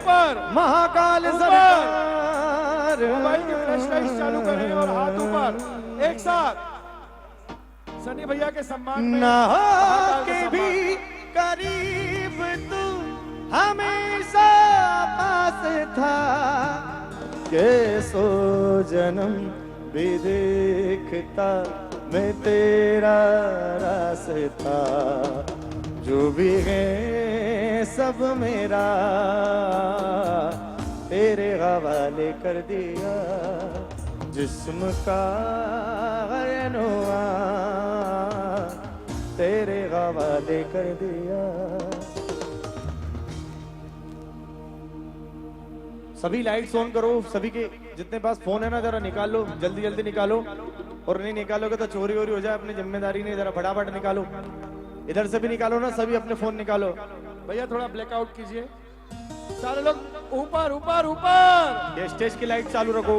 ऊपर, महाकाल सरकार। मोबाइल की फ्लैश लाइट चालू करें और हाथ ऊपर एक साथ। सनी भैया के सम्मान में ना महाकाल के का भी सम्मान। करीब तू हमेशा पास था, कैसो जन्म भी देखता मैं तेरा रास्ता, जो भी है सब मेरा तेरे हवाले कर दिया, जिस्म का रहनुमा तेरे हवाले कर दिया। सभी लाइट्स ऑन करो, सभी के जितने पास फोन है ना जरा निकाल लो, जल्दी जल्दी निकालो, और नहीं निकालोगे तो चोरी वोरी हो जाए, अपनी जिम्मेदारी नहीं, जरा फटाफट निकालो। इधर से भी निकालो ना, सभी अपने फोन निकालो। भैया थोड़ा ब्लैकआउट कीजिए, सारे लोग ऊपर ऊपर ऊपर। ये स्टेज की लाइट चालू रखो।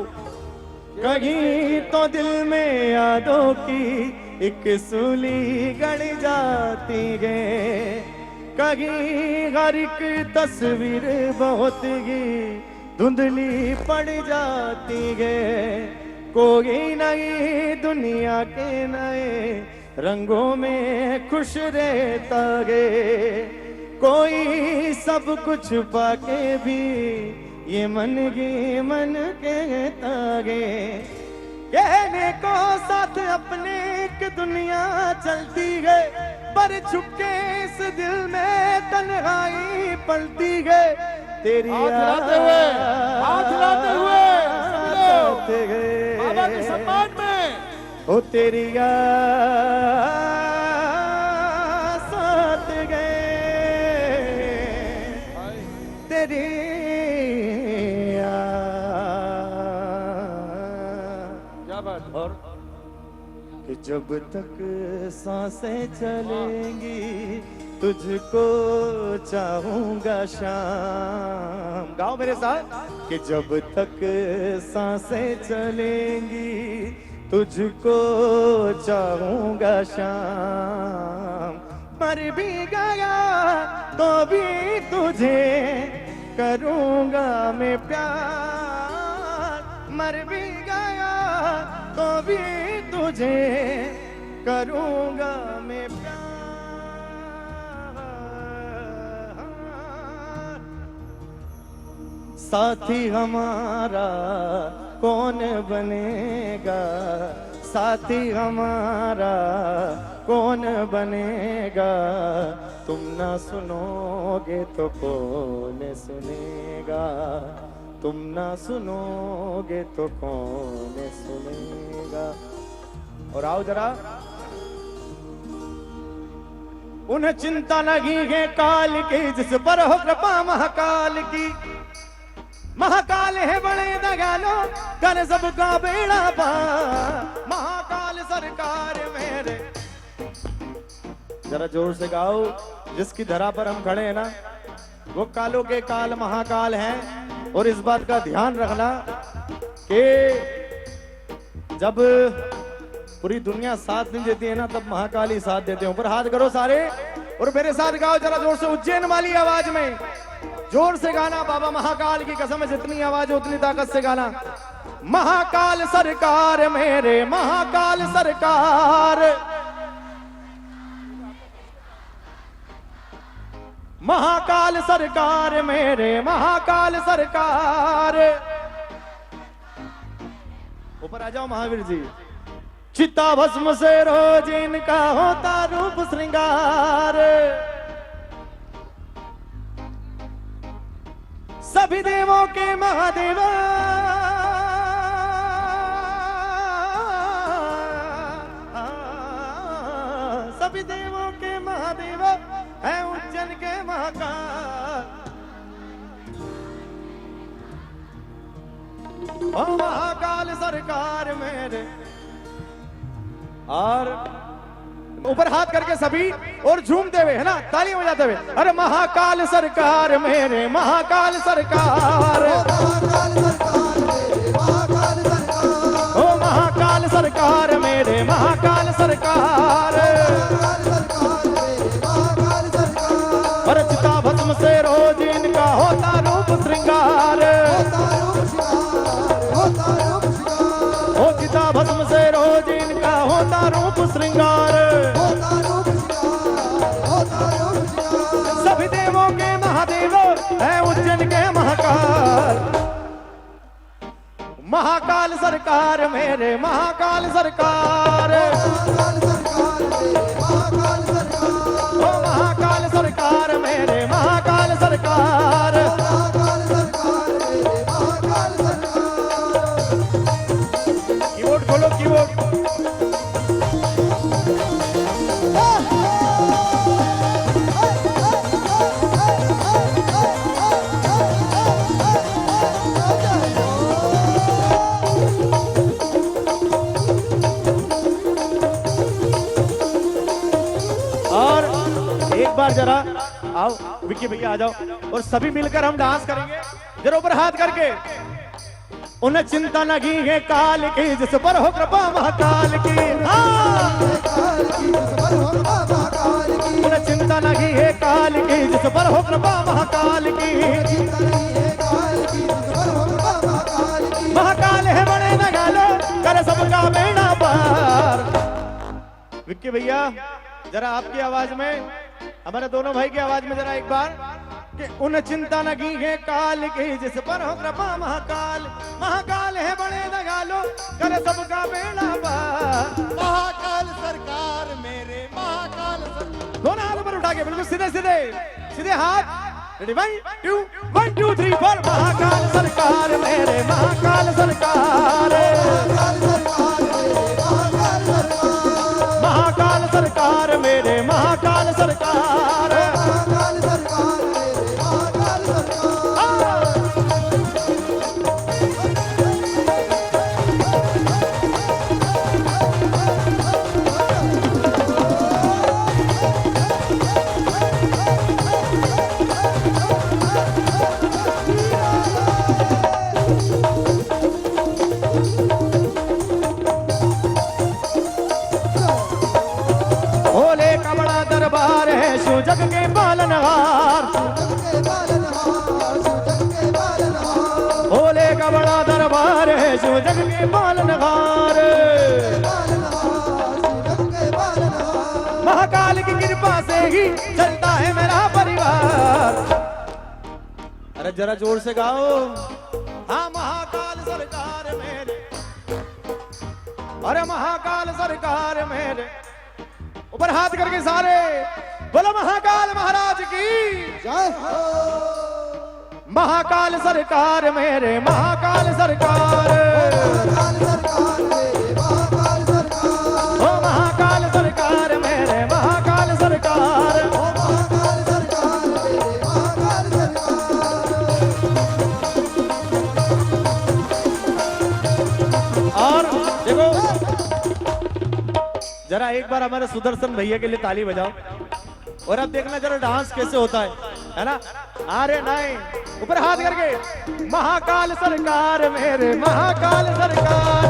कहीं तो दिल में यादों की एक सूली गड़ जाती है, कहीं हर एक तस्वीर बहुत ही धुंधली पड़ जाती है, कोई नई दुनिया के नए रंगों में खुश रहता है, कोई सब कुछ पाके भी ये मन कहता है, कहने को साथ अपने एक दुनिया चलती है, पर छुपके इस दिल में तन्हाई पलती है, तेरी हाथ हिलाते हुए, हाथ हिलाते हुए सभी लोग बाबा के सम्मान में। ओ तेरी साथ गए, तेरी क्या बात। और कि जब तक सांसें चलेंगी तुझको चाहूंगा शाम, गाओ मेरे साथ, कि जब तक सांसें चलेंगी तुझको चाहूंगा शाम, मर भी गया तो भी तुझे करूंगा मैं प्यार, मर भी गया तो भी तुझे करूंगा मैं प्यार। साथी हमारा कौन बनेगा, साथी हमारा कौन बनेगा, तुम ना सुनोगे तो कौन सुनेगा, तुम ना सुनोगे तो कौन सुनेगा। और आओ जरा, उन्हें चिंता लगी है काल की जिस पर हो कृपा महाकाल की, महाकाल है बड़े दयालु कर सबका बेड़ा पार, महाकाल सरकार मेरे। जरा जोर से गाओ, जिसकी धरा पर हम खड़े हैं ना वो कालों के काल महाकाल हैं, और इस बात का ध्यान रखना कि जब पूरी दुनिया साथ नहीं देती है ना तब महाकाल ही साथ देते हैं। ऊपर हाथ करो सारे और मेरे साथ गाओ जरा जोर से, उज्जैन वाली आवाज में जोर से गाना, बाबा महाकाल की कसम है जितनी आवाज है उतनी ताकत से गाना। महाकाल सरकार मेरे, महाकाल सरकार, महाकाल सरकार मेरे, महाकाल सरकार। ऊपर आ जाओ महावीर जी। चिता भस्म से रोज इनका होता रूप श्रृंगार, सभी देवों के महादेव, सभी देवों के महादेव है उज्जैन के महाकाल। ओ महाकाल सरकार मेरे। और ऊपर हाथ करके सभी और झूमते हुए है ना, तालियां बजाते हुए, अरे महाकाल सरकार मेरे, महाकाल सरकार, ओ महाकाल सरकार मेरे, महाकाल सरकार। और चिता भस्म से रोज इनका होता रूप श्रृंगार, महादेव है उज्जैन के महाकाल। महाकाल सरकार मेरे महाकाल सरकार, ओ महाकाल सरकार मेरे महाकाल सरकार। कीबोर्ड खोलो कीबोर्ड। और एक बार जरा आओ विक्की भैया आ जाओ और सभी मिलकर हम डांस करेंगे। जरा ऊपर हाथ करके। उन्हें चिंता लगी है काल की जिस पर हो कृपा महाकाल की। उन्हें चिंता लगी है काल की जिस पर हो कृपा महाकाल की। महाकाल है बड़े नगालो कर सबका बेड़ा पार। विक्की भैया जरा आपकी आवाज में, हमारे दोनों भाई की आवाज में जरा एक बार कि उन चिंता लगी है काल की जिस पर हो कृपा महाकाल। महाकाल है बड़े दगालो कर सबका बेड़ा पार। महाकाल सरकार मेरे महाकाल सरकार। दोनों हाथ ऊपर उठा के बिल्कुल सीधे सीधे सीधे हाथ। रेडी 1 2 3 4। महाकाल सरकार मेरे महाकाल सरकार, महाकाल सरकार मेरे महाकाल सरकार। भोले का बड़ा दरबार है शिव जग के पालनहार। भोले का बड़ा दरबार है शिव जग के पालनहार। महाकाल की कृपा से ही चलता है मेरा परिवार। अरे जरा जोर से गाओ। हाँ महाकाल सरकार मेरे, अरे महाकाल सरकार मेरे। ऊपर हाथ करके सारे बोलो महाकाल महाराज की जय हो। महाकाल सरकार मेरे महाकाल सरकार, ओ महाकाल सरकार मेरे महाकाल सरकार। और देखो जरा एक बार हमारे सुदर्शन भैया के लिए ताली बजाओ। और अब देखना जरा डांस कैसे होता है ना। अरे नहीं, ऊपर हाथ करके। महाकाल सरकार मेरे महाकाल सरकार,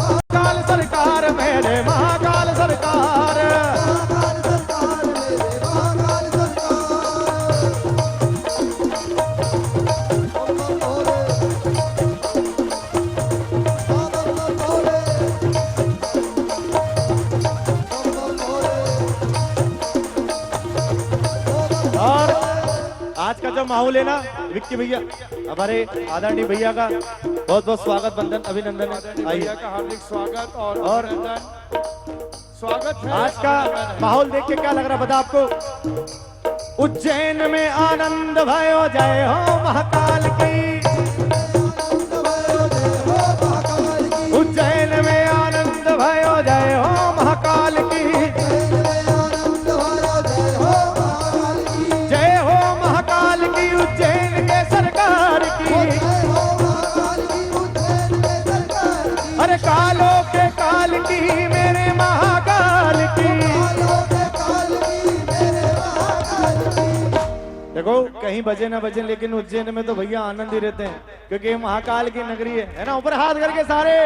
महाकाल सरकार मेरे महाकाल सरकार। और आज का जो माहौल है ना विक्की भैया, हमारे आदरणीय भैया का बहुत बहुत स्वागत बंधन अभिनंदन है। भैया का हार्दिक स्वागत और स्वागत है। आज का माहौल देख के क्या लग रहा बता आपको। उज्जैन में आनंद भयो जय हो महाकाल की। उज्जैन में आनंद भयो जय हो महाकाल की। जय हो महाकाल की उज्जैन के सरकार की। अरे कालों के काल की मेरे महाकाल की। देखो कहीं बजे ना बजे लेकिन उज्जैन में तो भैया आनंद ही रहते हैं क्योंकि महाकाल की नगरी है ना। ऊपर हाथ करके सारे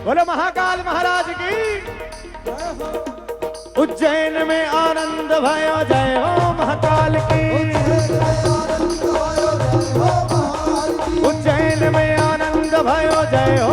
बोलो महाकाल महाराज की। उज्जैन में आनंद भयो जय हो महाकाल की। उज्जैन में आनंद भयो जय हो।